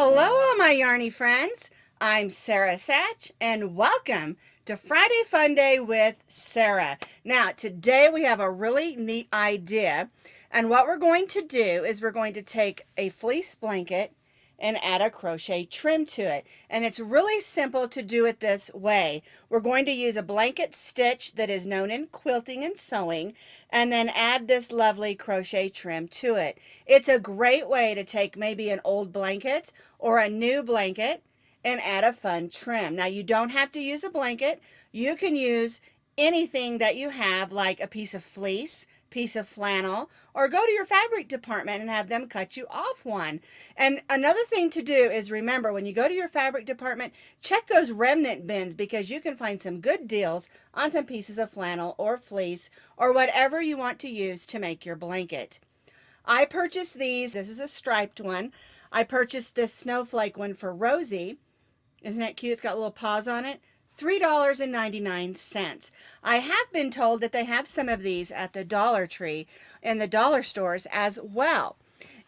Hello, all my yarny friends. I'm Sara Sach, and welcome to Friday Fun Day with Sara. Now, today we have a really neat idea, and what we're going to do is we're going to take a fleece blanket and add a crochet trim to it. And it's really simple to do it this way. We're going to use a blanket stitch that is known in quilting and sewing, and then add this lovely crochet trim to it. It's a great way to take maybe an old blanket or a new blanket and add a fun trim. Now, you don't have to use a blanket. You can use anything that you have, like a piece of fleece, piece of flannel, or go to your fabric department and have them cut you off one. And another thing to do is remember, when you go to your fabric department, check those remnant bins, because you can find some good deals on some pieces of flannel or fleece or whatever you want to use to make your blanket. I purchased these. This is a striped one. I purchased this snowflake one for Rosie. Isn't that cute? It's got little paws on it. $3.99. I have been told that they have some of these at the Dollar Tree and the dollar stores as well.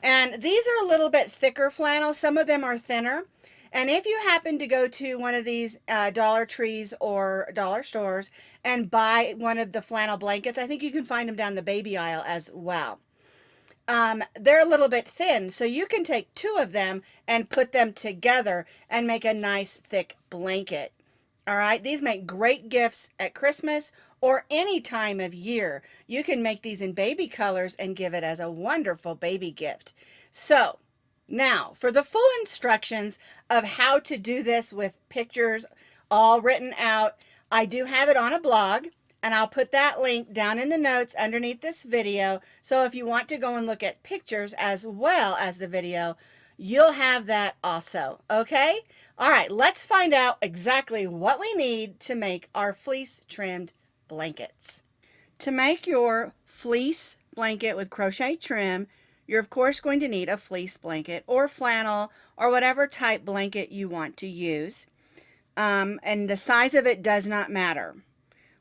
And these are a little bit thicker flannel. Some of them are thinner. And if you happen to go to one of these Dollar Trees or dollar stores and buy one of the flannel blankets, I think you can find them down the baby aisle as well. They're a little bit thin, so you can take two of them and put them together and make a nice thick blanket. All right, these make great gifts at Christmas or any time of year. You can make these in baby colors and give it as a wonderful baby gift. So now for the full instructions of how to do this with pictures all written out, I do have it on a blog, and I'll put that link down in the notes underneath this video. So if you want to go and look at pictures as well as the video, you'll have that also, okay? All right, let's find out exactly what we need to make our fleece trimmed blankets. To make your fleece blanket with crochet trim, you're of course going to need a fleece blanket or flannel or whatever type blanket you want to use. And the size of it does not matter.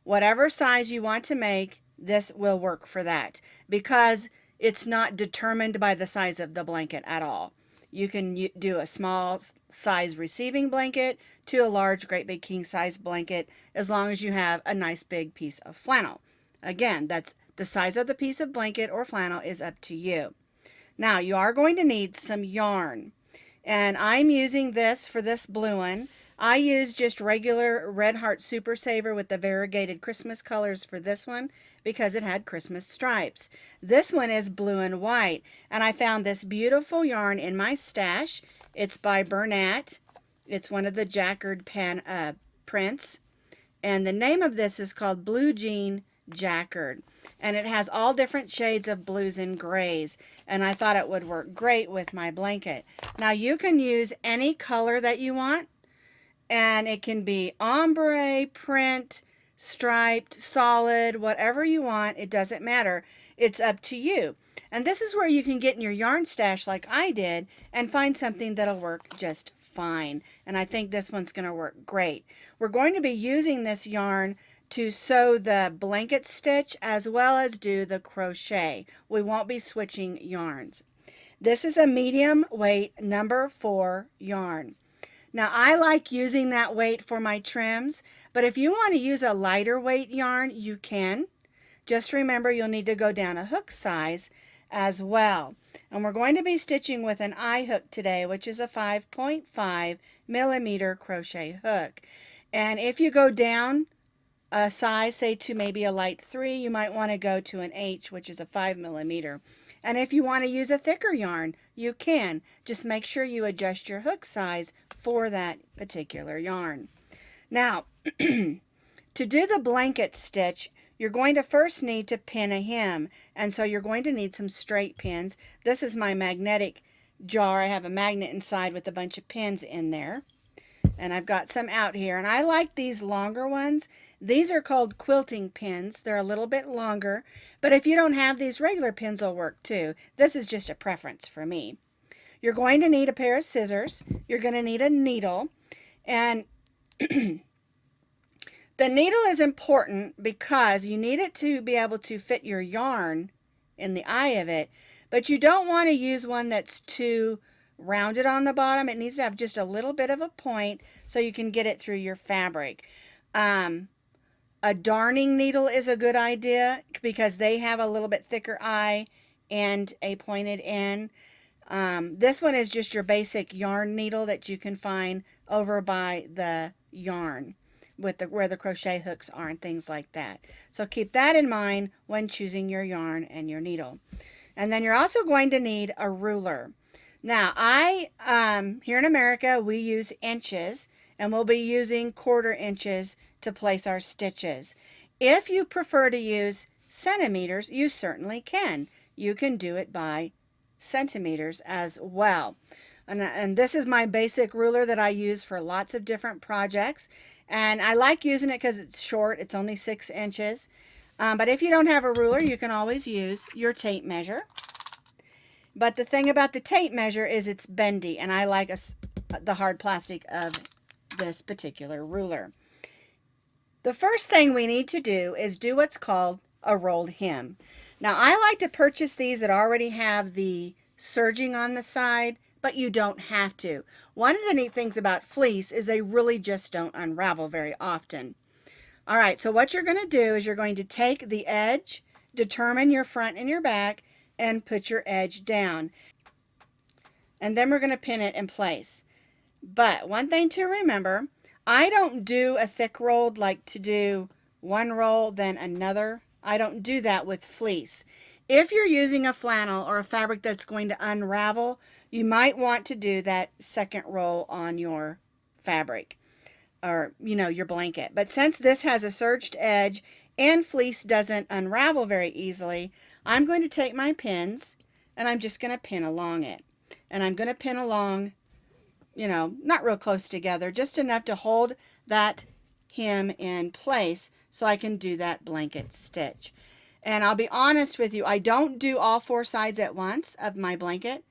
Whatever size you want to make, this will work for that, because it's not determined by the size of the blanket at all. You can do a small size receiving blanket to a large, great big king size blanket, as long as you have a nice big piece of flannel. Again, that's the size of the piece of blanket or flannel is up to you. Now, you are going to need some yarn, and I'm using this for this blue one. I used just regular Red Heart Super Saver with the variegated Christmas colors for this one because it had Christmas stripes. This one is blue and white, and I found this beautiful yarn in my stash. It's by Bernat. It's one of the jacquard prints, and the name of this is called Blue Jean Jacquard, and it has all different shades of blues and grays, and I thought it would work great with my blanket. Now, you can use any color that you want, and it can be ombre, print, striped, solid, whatever you want. It doesn't matter. It's up to you. And this is where you can get in your yarn stash like I did and find something that'll work just fine. And I think this one's going to work great. We're going to be using this yarn to sew the blanket stitch as well as do the crochet. We won't be switching yarns. This is a medium weight number 4 yarn. Now, I like using that weight for my trims, but if you want to use a lighter weight yarn, you can. Just remember, you'll need to go down a hook size as well. And we're going to be stitching with an eye hook today, which is a 5.5 millimeter crochet hook. And if you go down a size, say to maybe a light 3, you might want to go to an H, which is a 5 millimeter. And if you want to use a thicker yarn, you can. Just make sure you adjust your hook size for that particular yarn. Now, to do the blanket stitch, you're going to first need to pin a hem, and so you're going to need some straight pins. This is my magnetic jar. I have a magnet inside with a bunch of pins in there, and I've got some out here, and I like these longer ones. These are called quilting pins. They're a little bit longer, but if you don't have these, regular pins will work too. This is just a preference for me. You're going to need a pair of scissors. You're going to need a needle, and the needle is important because you need it to be able to fit your yarn in the eye of it, but you don't want to use one that's too rounded on the bottom. It needs to have just a little bit of a point so you can get it through your fabric. A darning needle is a good idea because they have a little bit thicker eye and a pointed end. This one is just your basic yarn needle that you can find over by the yarn with where the crochet hooks are and things like that. So keep that in mind when choosing your yarn and your needle. And then you're also going to need a ruler. Now, here in America, we use inches, and we'll be using 1/4 inches to place our stitches. If you prefer to use centimeters, you certainly can. You can do it by centimeters as well. And this is my basic ruler that I use for lots of different projects. And I like using it because it's short. It's only 6 inches. But if you don't have a ruler, you can always use your tape measure. But the thing about the tape measure is it's bendy, and I like the hard plastic of this particular ruler. The first thing we need to do is do what's called a rolled hem. Now, I like to purchase these that already have the serging on the side, but you don't have to. One of the neat things about fleece is they really just don't unravel very often. All right, so what you're going to do is you're going to take the edge, determine your front and your back, and put your edge down. And then we're going to pin it in place. But one thing to remember, I don't do a thick roll like to do one roll then another. I don't do that with fleece. If you're using a flannel or a fabric that's going to unravel, you might want to do that second roll on your fabric or, your blanket. But since this has a serged edge and fleece doesn't unravel very easily, I'm going to take my pins and I'm just going to pin along it. And I'm going to pin along, not real close together, just enough to hold that hem in place so I can do that blanket stitch. And I'll be honest with you, I don't do all 4 sides at once of my blanket.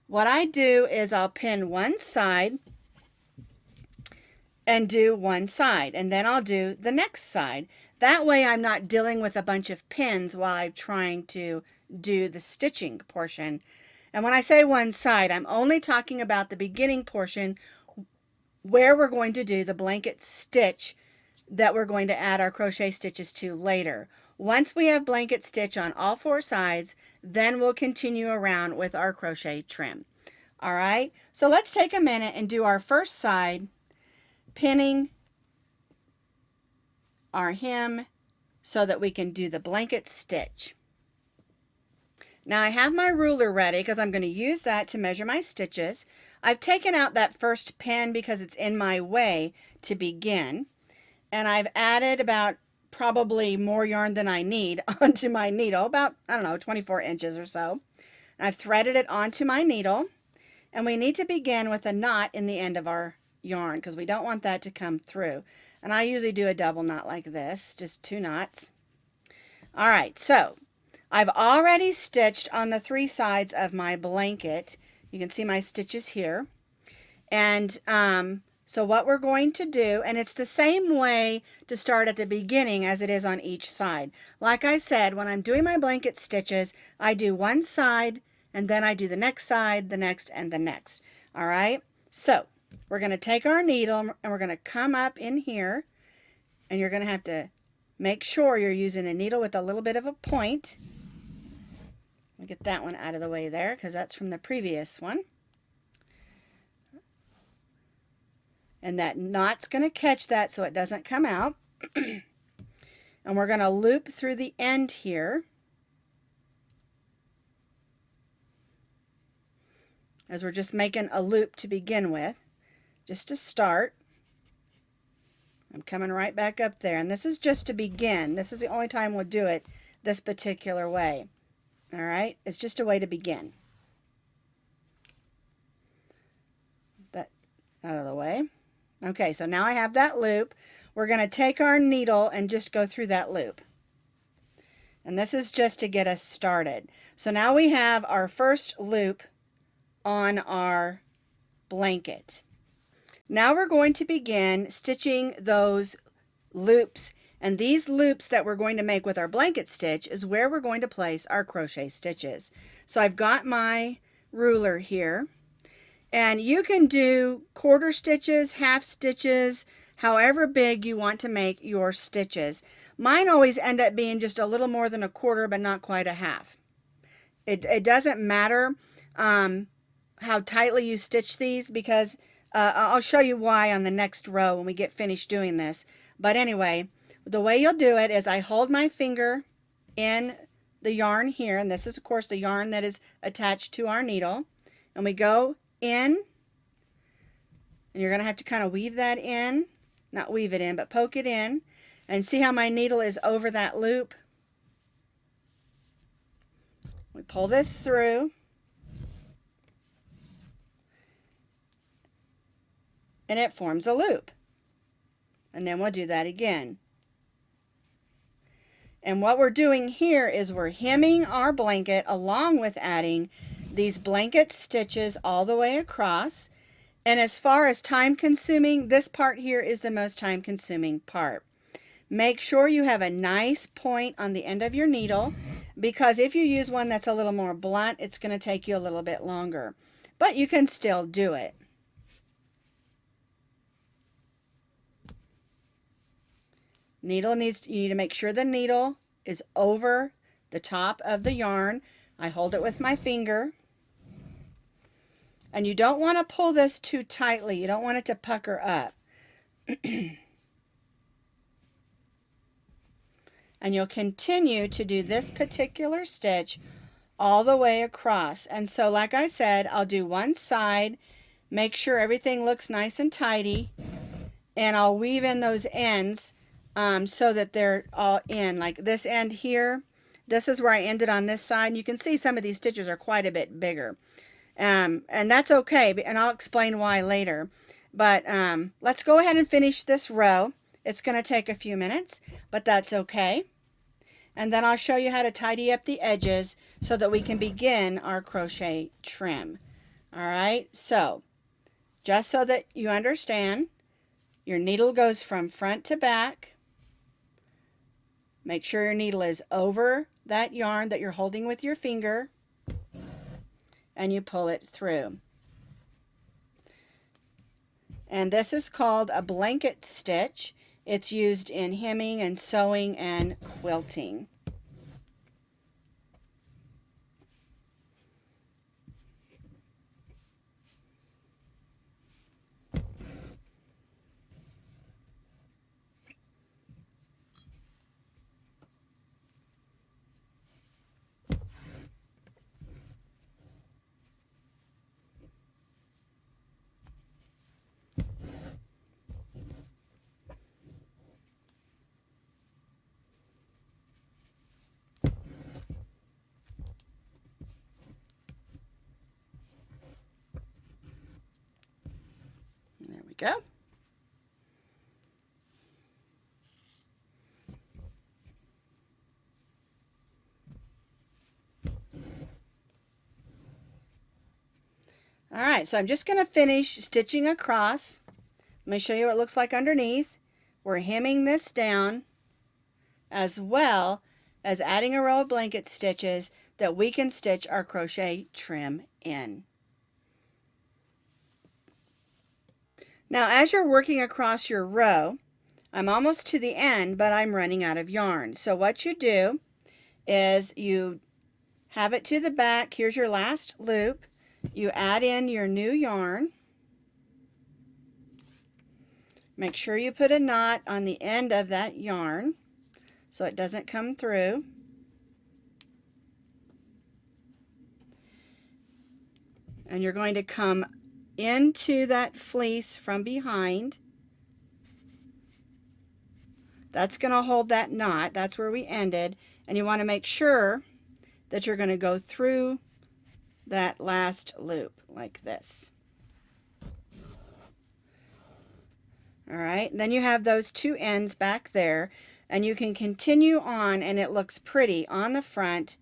What I do is I'll pin one side and do one side, and then I'll do the next side. That way I'm not dealing with a bunch of pins while I'm trying to do the stitching portion. And when I say one side, I'm only talking about the beginning portion where we're going to do the blanket stitch that we're going to add our crochet stitches to later. Once we have blanket stitch on all 4 sides, then we'll continue around with our crochet trim. All right, so let's take a minute and do our first side, pinning our hem so that we can do the blanket stitch. Now I have my ruler ready because I'm going to use that to measure my stitches. I've taken out that first pin because it's in my way to begin. And I've added about probably more yarn than I need onto my needle, about, 24 inches or so. I've threaded it onto my needle. And we need to begin with a knot in the end of our yarn because we don't want that to come through. And I usually do a double knot like this, just 2 knots. All right, so I've already stitched on the 3 sides of my blanket. You can see my stitches here. And so what we're going to do, and it's the same way to start at the beginning as it is on each side. Like I said, when I'm doing my blanket stitches, I do one side, and then I do the next side, the next, and the next. All right? So we're going to take our needle, and we're going to come up in here, and you're going to have to make sure you're using a needle with a little bit of a point. I'll get that one out of the way there because that's from the previous one. And that knot's going to catch that so it doesn't come out. And we're going to loop through the end here. As we're just making a loop to begin with, just to start. I'm coming right back up there. And this is just to begin. This is the only time we'll do it this particular way. All right, it's just a way to begin. That out of the way. Okay, so now I have that loop. We're going to take our needle and just go through that loop. And this is just to get us started. So now we have our first loop on our blanket. Now we're going to begin stitching those loops. And these loops that we're going to make with our blanket stitch is where we're going to place our crochet stitches. So I've got my ruler here. And you can do quarter stitches, half stitches, however big you want to make your stitches. Mine always end up being just a little more than a quarter, but not quite a half. It doesn't matter how tightly you stitch these, because I'll show you why on the next row when we get finished doing this. But anyway, the way you'll do it is I hold my finger in the yarn here, and this is of course the yarn that is attached to our needle, and we go in, and you're going to have to kind of weave that in, not weave it in, but poke it in, and see how my needle is over that loop. We pull this through, and it forms a loop, and then we'll do that again. And what we're doing here is we're hemming our blanket along with adding these blanket stitches all the way across. And as far as time consuming, this part here is the most time consuming part. Make sure you have a nice point on the end of your needle, because if you use one that's a little more blunt, it's going to take you a little bit longer. But you can still do it. You need to make sure the needle is over the top of the yarn. I hold it with my finger. And you don't want to pull this too tightly. You don't want it to pucker up. And you'll continue to do this particular stitch all the way across. And so like I said, I'll do one side, make sure everything looks nice and tidy, and I'll weave in those ends so that they're all in. Like this end here, this is where I ended on this side. You can see some of these stitches are quite a bit bigger. And that's okay, and I'll explain why later. But let's go ahead and finish this row. It's going to take a few minutes, but that's okay. And then I'll show you how to tidy up the edges so that we can begin our crochet trim. All right, so just so that you understand, your needle goes from front to back. Make sure your needle is over that yarn that you're holding with your finger, and you pull it through. And this is called a blanket stitch. It's used in hemming and sewing and quilting. There we go. All right, so I'm just going to finish stitching across. Let me show you what it looks like underneath. We're hemming this down as well as adding a row of blanket stitches that we can stitch our crochet trim in. Now as you're working across your row, I'm almost to the end, but I'm running out of yarn. So what you do is you have it to the back. Here's your last loop. You add in your new yarn. Make sure you put a knot on the end of that yarn so it doesn't come through. And you're going to come into that fleece from behind. That's going to hold that knot. That's where we ended. And you want to make sure that you're going to go through that last loop like this. All right, and then you have those two ends back there, and you can continue on, and it looks pretty on the front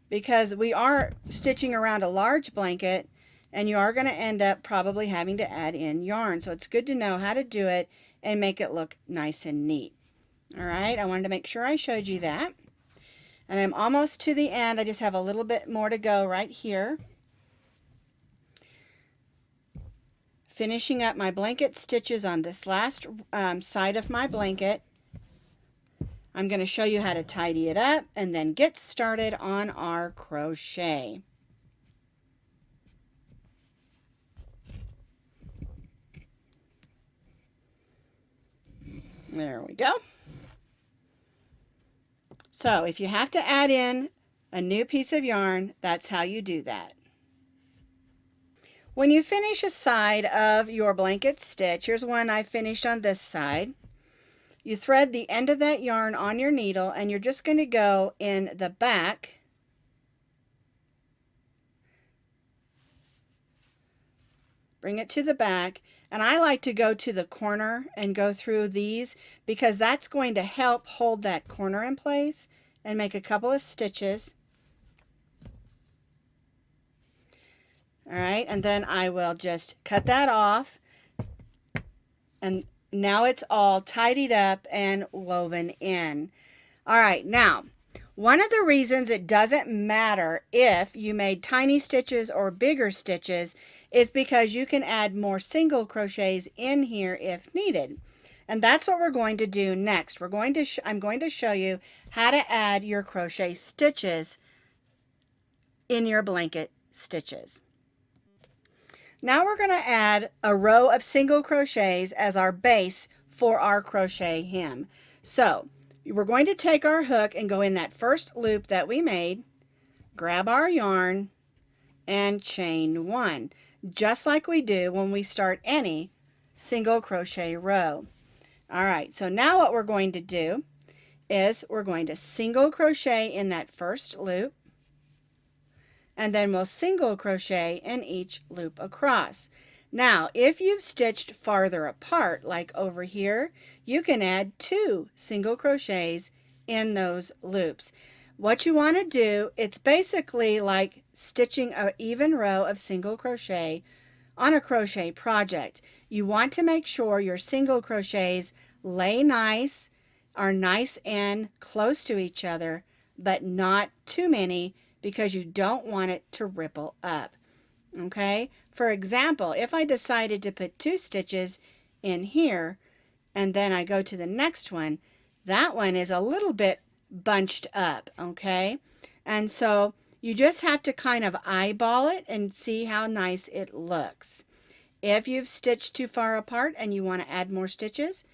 because we are stitching around a large blanket, and you are going to end up probably having to add in yarn. So it's good to know how to do it and make it look nice and neat. All right, I wanted to make sure I showed you that. And I'm almost to the end. I just have a little bit more to go right here. finishing up my blanket stitches on this last side of my blanket. I'm going to show you how to tidy it up and then get started on our crochet. There we go. So if you have to add in a new piece of yarn, that's how you do that. When you finish a side of your blanket stitch, here's one I finished on this side. You thread the end of that yarn on your needle and you're just going to go in the back bring it to the back, and I like to go to the corner and go through these because that's going to help hold that corner in place, and make a couple of stitches. All right, and then I will just cut that off, and now it's all tidied up and woven in. All right, now one of the reasons it doesn't matter if you made tiny stitches or bigger stitches is because you can add more single crochets in here if needed. And that's what we're going to do next. I'm going to show you how to add your crochet stitches in your blanket stitches. Now we're going to add a row of single crochets as our base for our crochet hem. So we're going to take our hook and go in that first loop that we made, grab our yarn, and chain one, just like we do when we start any single crochet row. All right, so now what we're going to do is we're going to single crochet in that first loop, and then we'll single crochet in each loop across. Now, if you've stitched farther apart, like over here, you can add 2 single crochets in those loops. What you want to do, it's basically like stitching an even row of single crochet on a crochet project. You want to make sure your single crochets lay nice, are nice and close to each other, but not too many because you don't want it to ripple up. Okay, for example, if I decided to put 2 stitches in here and then I go to the next one, that one is a little bit bunched up, okay? And so you just have to kind of eyeball it and see how nice it looks. If you've stitched too far apart and you want to add more stitches,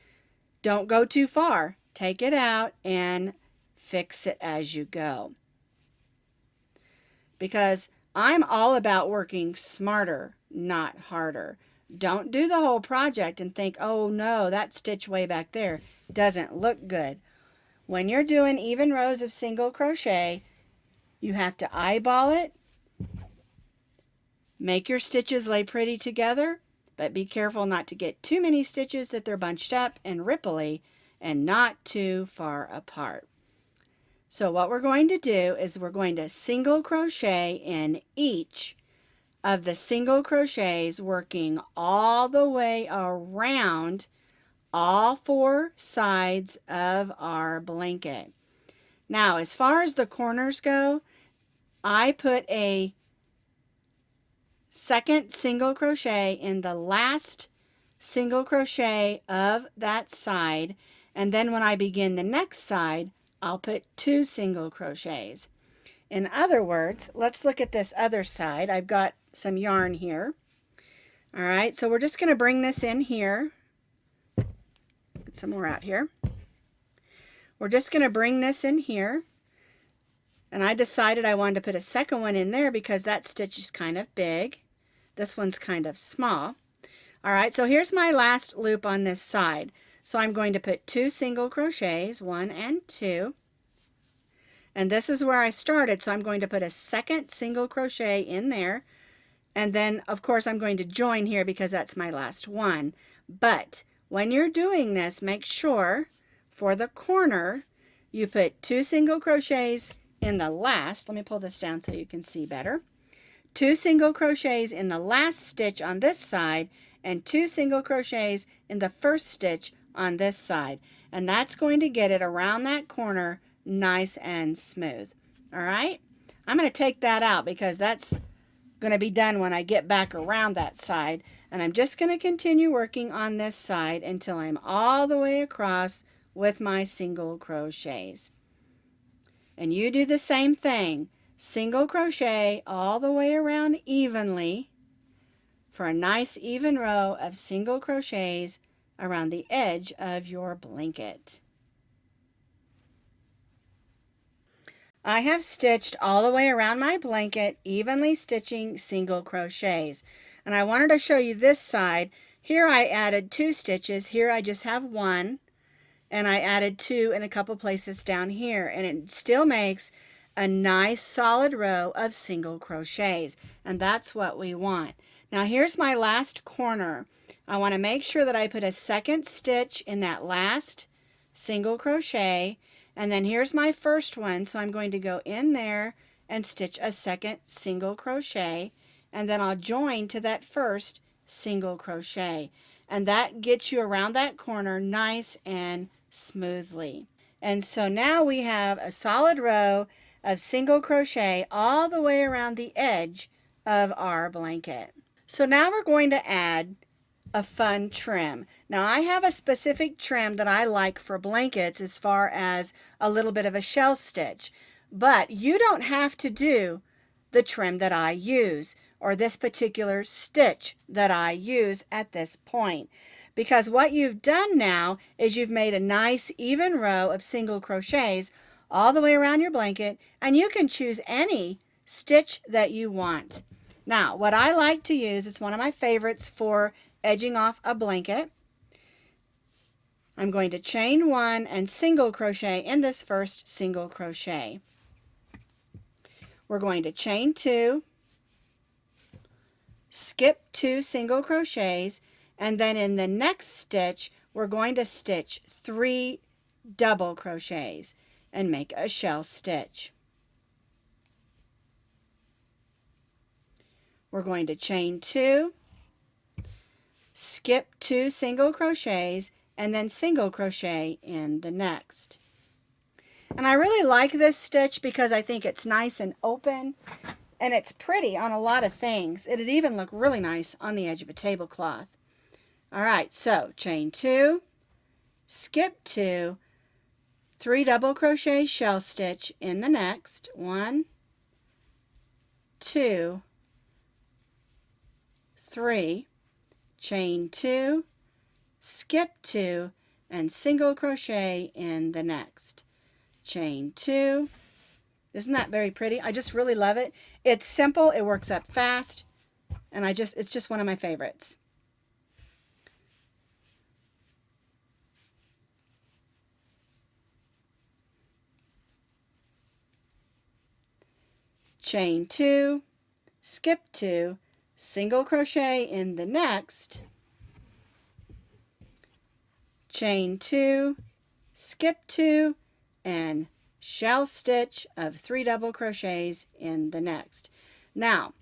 don't go too far. Take it out and fix it as you go. Because I'm all about working smarter, not harder. Don't do the whole project and think, oh no, that stitch way back there doesn't look good. When you're doing even rows of single crochet, you have to eyeball it, make your stitches lay pretty together, but be careful not to get too many stitches that they're bunched up and ripply and not too far apart. So what we're going to do is we're going to single crochet in each of the single crochets, working all the way around all 4 sides of our blanket. Now, as far as the corners go, I put a second single crochet in the last single crochet of that side, and then when I begin the next side, I'll put 2 single crochets. In other words, let's look at this other side. I've got some yarn here. All right, so we're just going to bring this in here. Get some more out here. We're just going to bring this in here. And I decided I wanted to put a second one in there because that stitch is kind of big. This one's kind of small. All right, so here's my last loop on this side. So I'm going to put 2 single crochets, 1 and 2. And this is where I started, so I'm going to put a second single crochet in there. And then, of course, I'm going to join here because that's my last one. But when you're doing this, make sure for the corner, you put 2 single crochets in the last. Let me pull this down so you can see better. 2 single crochets in the last stitch on this side and 2 single crochets in the first stitch on this side, and that's going to get it around that corner nice and smooth. All right, I'm going to take that out because that's going to be done when I get back around that side. And I'm just going to continue working on this side until I'm all the way across with my single crochets. And you do the same thing. Single crochet all the way around evenly for a nice even row of single crochets around the edge of your blanket. I have stitched all the way around my blanket, evenly stitching single crochets. And I wanted to show you this side. Here I added 2 stitches. Here I just have 1. And I added 2 in a couple places down here. And it still makes a nice solid row of single crochets. And that's what we want. Now here's my last corner. I want to make sure that I put a second stitch in that last single crochet. And then here's my first one, so I'm going to go in there and stitch a second single crochet, and then I'll join to that first single crochet. And that gets you around that corner nice and smoothly. And so now we have a solid row of single crochet all the way around the edge of our blanket. So now we're going to add a fun trim. Now I have a specific trim that I like for blankets as far as a little bit of a shell stitch, but you don't have to do the trim that I use or this particular stitch that I use at this point, because what you've done now is you've made a nice even row of single crochets all the way around your blanket, and you can choose any stitch that you want. Now what I like to use, it's one of my favorites for edging off a blanket. I'm going to chain 1 and single crochet in this first single crochet. We're going to chain 2, skip 2 single crochets, and then in the next stitch we're going to stitch 3 double crochets and make a shell stitch. We're going to chain 2, skip 2 single crochets, and then single crochet in the next. And I really like this stitch because I think it's nice and open, and it's pretty on a lot of things. It'd even look really nice on the edge of a tablecloth. Alright, so chain 2, skip 2, 3 double crochet shell stitch in the next. 1, 2, 3, chain 2, skip 2, and single crochet in the next. Chain 2. Isn't that very pretty? I just really love it. It's simple, it works up fast, and it's just one of my favorites. Chain 2, skip 2, single crochet in the next, chain 2, skip 2, and shell stitch of 3 double crochets in the next. Now,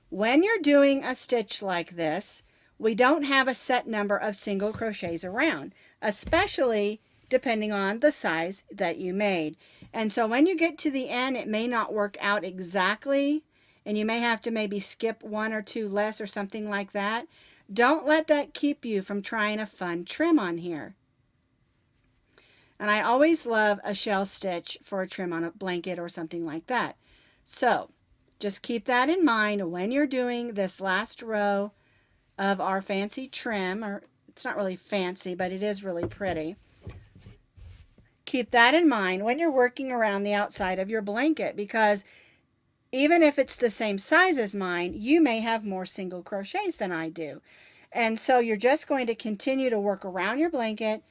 when you're doing a stitch like this, we don't have a set number of single crochets around, especially depending on the size that you made. And so when you get to the end, it may not work out exactly, and you may have to maybe skip 1 or 2 less or something like that. Don't let that keep you from trying a fun trim on here. And I always love a shell stitch for a trim on a blanket or something like that. So just keep that in mind when you're doing this last row of our fancy trim, or it's not really fancy, but it is really pretty. Keep that in mind when you're working around the outside of your blanket, because even if it's the same size as mine, you may have more single crochets than I do. And so you're just going to continue to work around your blanket,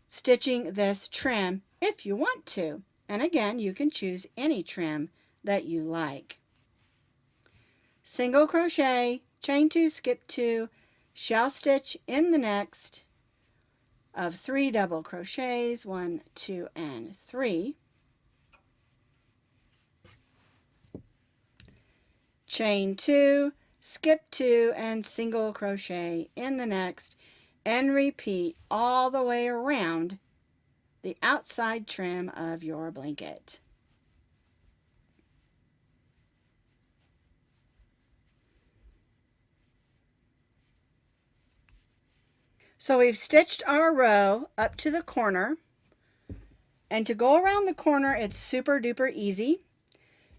stitching this trim if you want to. And again, you can choose any trim that you like. Single crochet, chain 2, skip 2, shell stitch in the next of 3 double crochets, 1, 2, and 3. Chain 2, skip 2, and single crochet in the next, and repeat all the way around the outside trim of your blanket. So we've stitched our row up to the corner, and to go around the corner it's super duper easy.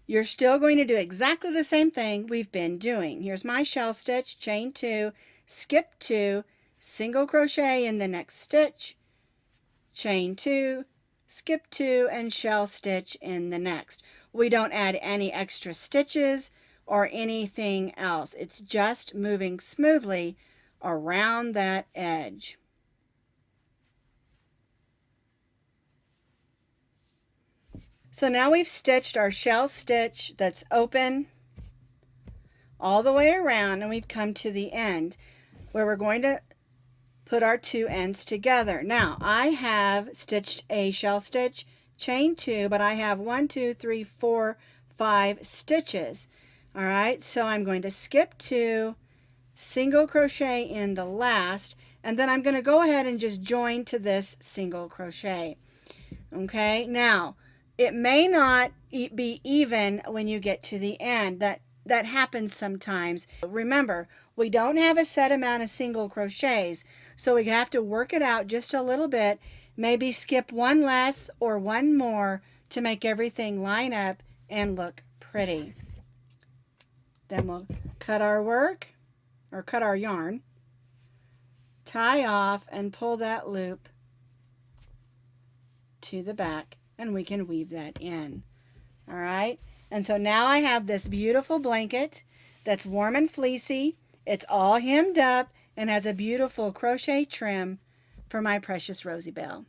You're still going to do exactly the same thing we've been doing. Here's my shell stitch, chain 2, skip 2, single crochet in the next stitch, chain 2, skip 2, and shell stitch in the next. We don't add any extra stitches or anything else. It's just moving smoothly around that edge. So now we've stitched our shell stitch that's open all the way around, and we've come to the end where we're going to put our two ends together. Now I have stitched a shell stitch, chain 2, but I have 1, 2, 3, 4, 5 stitches. All right, so I'm going to skip 2, single crochet in the last, and then I'm going to go ahead and just join to this single crochet. Okay, now it may not be even when you get to the end. That happens sometimes. Remember, we don't have a set amount of single crochets, so we have to work it out just a little bit. Maybe skip one less or one more to make everything line up and look pretty. Then we'll cut our work, or cut our yarn, tie off, and pull that loop to the back, and we can weave that in. All right, and so now I have this beautiful blanket that's warm and fleecy. It's all hemmed up and has a beautiful crochet trim for my precious Rosie Belle.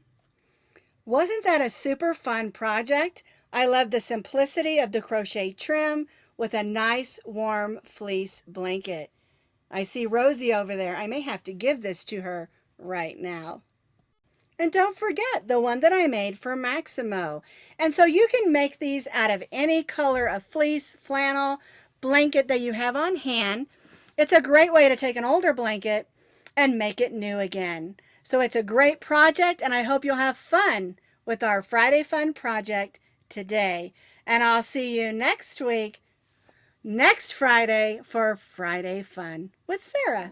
Wasn't that a super fun project? I love the simplicity of the crochet trim with a nice warm fleece blanket. I see Rosie over there. I may have to give this to her right now. And don't forget the one that I made for Maximo. And so you can make these out of any color of fleece, flannel, blanket that you have on hand. It's a great way to take an older blanket and make it new again. So it's a great project, and I hope you'll have fun with our Friday Fun project today. And I'll see you next week, next Friday, for Friday Fun with Sara.